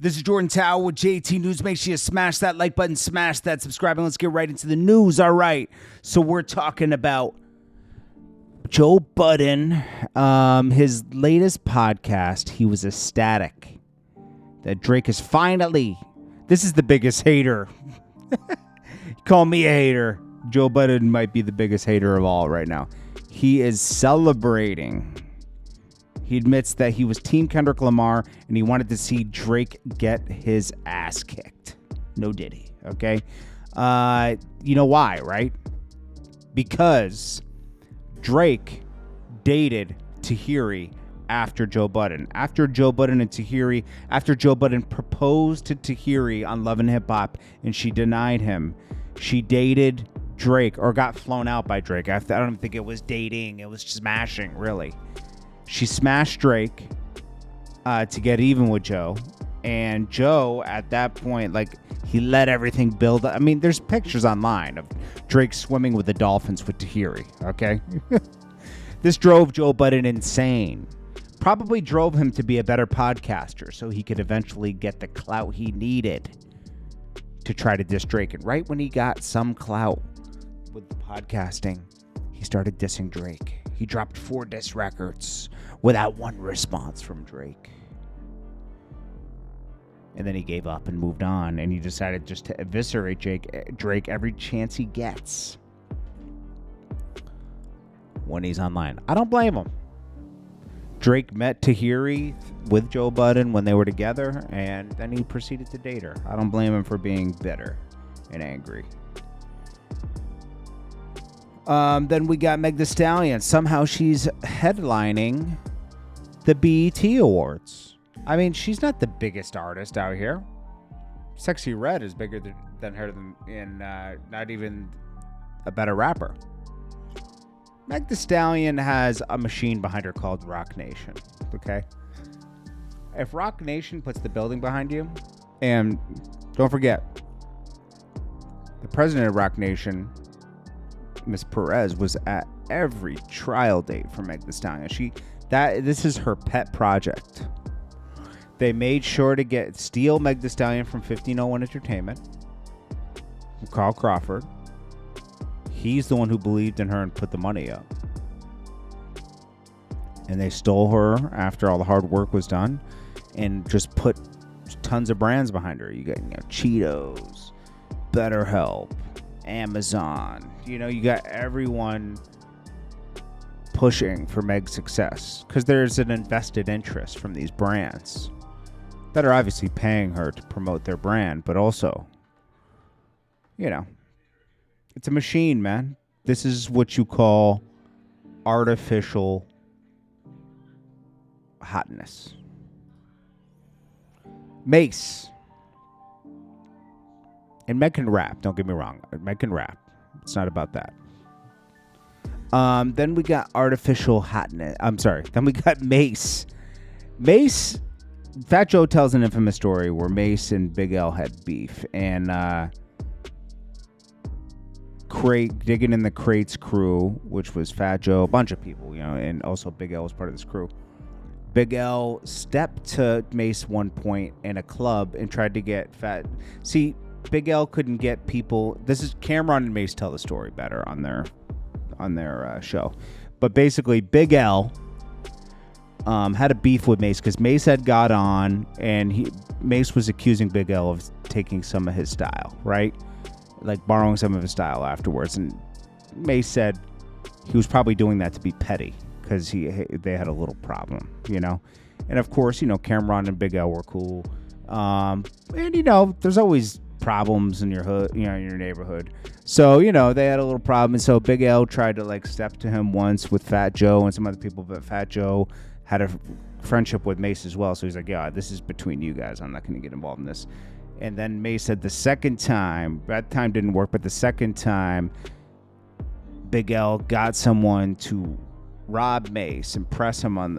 This is Jordan Tower with JT News. Make sure you smash that like button, smash that subscribe, and let's get right into the news. All right. So we're talking about Joe Budden. His latest podcast, he was ecstatic that Drake is finally, this is the biggest hater. Call me a hater. Joe Budden might be the biggest hater of all right now. He is celebrating. He admits that he was Team Kendrick Lamar and he wanted to see Drake get his ass kicked. No diddy, okay? You know why, right? Because Drake dated Tahiri after Joe Budden. After Joe Budden and Tahiri, after Joe Budden proposed to Tahiri on Love and Hip Hop and she denied him, she dated Drake or got flown out by Drake. I don't even think it was dating. It was smashing, really. She smashed Drake to get even with Joe. And Joe, at that point, like, he let everything build up. I mean, there's pictures online of Drake swimming with the dolphins with Tahiri, okay? This drove Joe Budden insane. Probably drove him to be a better podcaster so he could eventually get the clout he needed to try to diss Drake. And right when he got some clout with podcasting, he started dissing Drake. He dropped 4 diss records without one response from Drake. And then he gave up and moved on, and he decided just to eviscerate Drake every chance he gets when he's online. I don't blame him. Drake met Tahiri with Joe Budden when they were together, and then he proceeded to date her. I don't blame him for being bitter and angry. Then we got Meg Thee Stallion. Somehow she's headlining the BET Awards. I mean, she's not the biggest artist out here. Sexy Red is bigger than her, and not even a better rapper. Meg Thee Stallion has a machine behind her called Rock Nation. Okay? If Rock Nation puts the building behind you, and don't forget, the president of Rock Nation, Miss Perez, was at every trial date for Meg Thee Stallion. This is her pet project. They made sure to steal Meg Thee Stallion from 1501 Entertainment, from Carl Crawford. He's the one who believed in her and put the money up. And they stole her after all the hard work was done and just put tons of brands behind her. You got Cheetos, BetterHelp, Amazon. You got everyone pushing for Meg's success because there's an invested interest from these brands that are obviously paying her to promote their brand, but also, it's a machine, man. This is what you call artificial hotness. Mase. And Meg can rap, don't get me wrong. Meg can rap. It's not about that. Then we got artificial hotness. Then we got Mase. Mase, Fat Joe tells an infamous story where Mase and Big L had beef. And Digging in the Crates crew, which was Fat Joe, a bunch of people, and also Big L was part of this crew. Big L stepped to Mase one point in a club and tried to get Big L couldn't get people. This is Cameron and Mase tell the story better on their show, but basically Big L had a beef with Mase because Mase had got on and Mase was accusing Big L of taking some of his style, right? Like borrowing some of his style afterwards, and Mase said he was probably doing that to be petty because they had a little problem, And of course, Cameron and Big L were cool, and there's always problems in your hood, in your neighborhood. So, they had a little problem. And so Big L tried to step to him once with Fat Joe and some other people, but Fat Joe had a friendship with Mase as well. So he's like, yeah, this is between you guys. I'm not going to get involved in this. And then Mase said the second time, that time didn't work, but the second time Big L got someone to rob Mase and press him on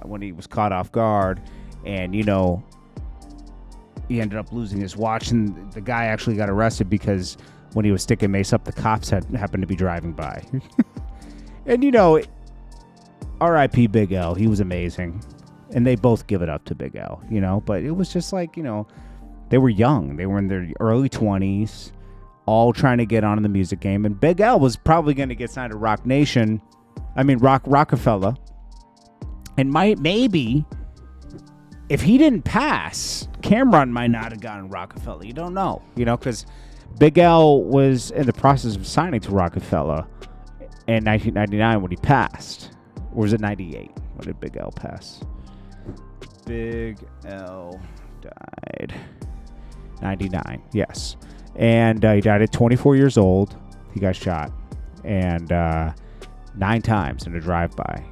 when he was caught off guard. And, he ended up losing his watch, and the guy actually got arrested because when he was sticking Mase up, the cops happened to be driving by. And R.I.P. Big L. He was amazing. And they both give it up to Big L, you know. But it was just like, you know, they were young. They were in their early 20s, all trying to get on in the music game. And Big L was probably going to get signed to Rockefeller. And maybe if he didn't pass, Cameron might not have gotten Rockefeller. You don't know, you know, because Big L was in the process of signing to Rockefeller in 1999 when he passed. Or was it 98? When did Big L pass? Big L died 99, yes. And he died at 24 years old. He got shot. And 9 times in a drive-by.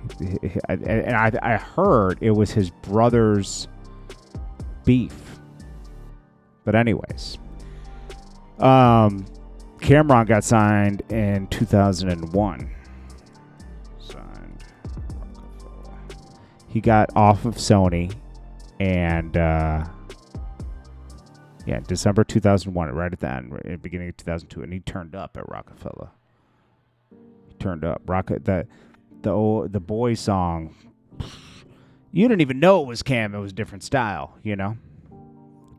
And I heard it was his brother's beef. But anyways. Cameron got signed in 2001. He got off of Sony, and December 2001, right at the end, right at the beginning of 2002, and he turned up at Rockefeller. He turned up. The boy song, you didn't even know it was Cam. It was a different style, you know.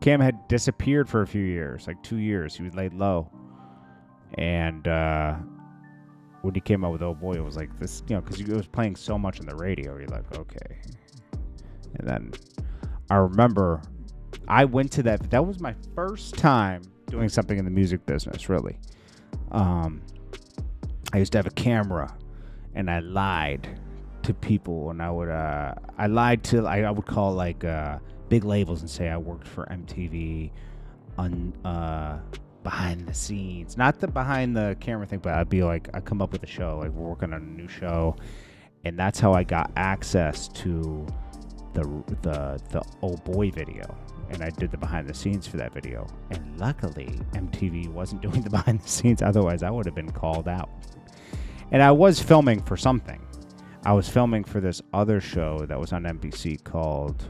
Cam had disappeared for a few years, like 2 years. He was laid low, and when he came out with Oh Boy, it was like this, you know, because it was playing so much on the radio. You're like, okay. And then I remember I went to that. That was my first time doing something in the music business, really. I used to have a camera, and I lied to people, and I would call like big labels and say I worked for MTV on behind the scenes, not the behind the camera thing, but I'd be like, I come up with a show, like we're working on a new show, and that's how I got access to the Oh Boy video, and I did the behind the scenes for that video. And luckily, MTV wasn't doing the behind the scenes, otherwise I would have been called out. And I was filming for something. I was filming for this other show that was on NBC called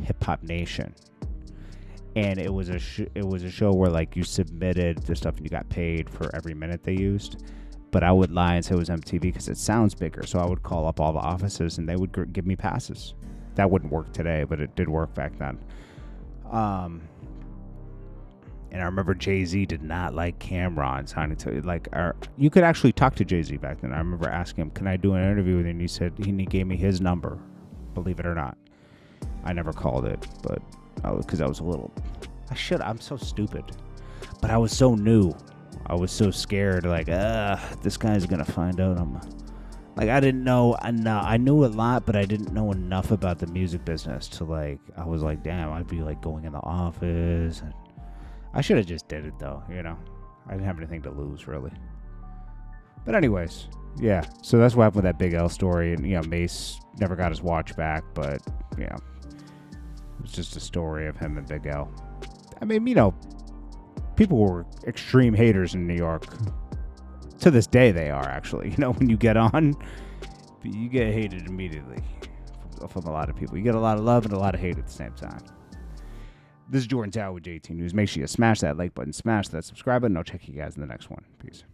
Hip Hop Nation. And it was a show where like you submitted the stuff and you got paid for every minute they used. But I would lie and say it was MTV because it sounds bigger. So I would call up all the offices and they would give me passes. That wouldn't work today, but it did work back then. And I remember Jay-Z did not like Cameron signing to you could actually talk to Jay-Z back then. I remember asking him, "Can I do an interview with him?" And he said he gave me his number. Believe it or not, I never called it, but because I was a little. I'm so stupid, but I was so new. I was so scared. Like, this guy's gonna find out I'm. Like, I didn't know. I knew a lot, but I didn't know enough about the music business to like. I was like, damn, I'd be like going in the office. And I should have just did it though. You know, I didn't have anything to lose really. But anyways, yeah. So that's what happened with that Big L story, and you know, Mase never got his watch back, but you know, it was just a story of him and Big L. I mean, you know, people were extreme haters in New York. To this day, they are actually. You know, when you get on, you get hated immediately from a lot of people. You get a lot of love and a lot of hate at the same time. This is Jordan Tower with JT News. Make sure you smash that like button, smash that subscribe button, and I'll check you guys in the next one. Peace.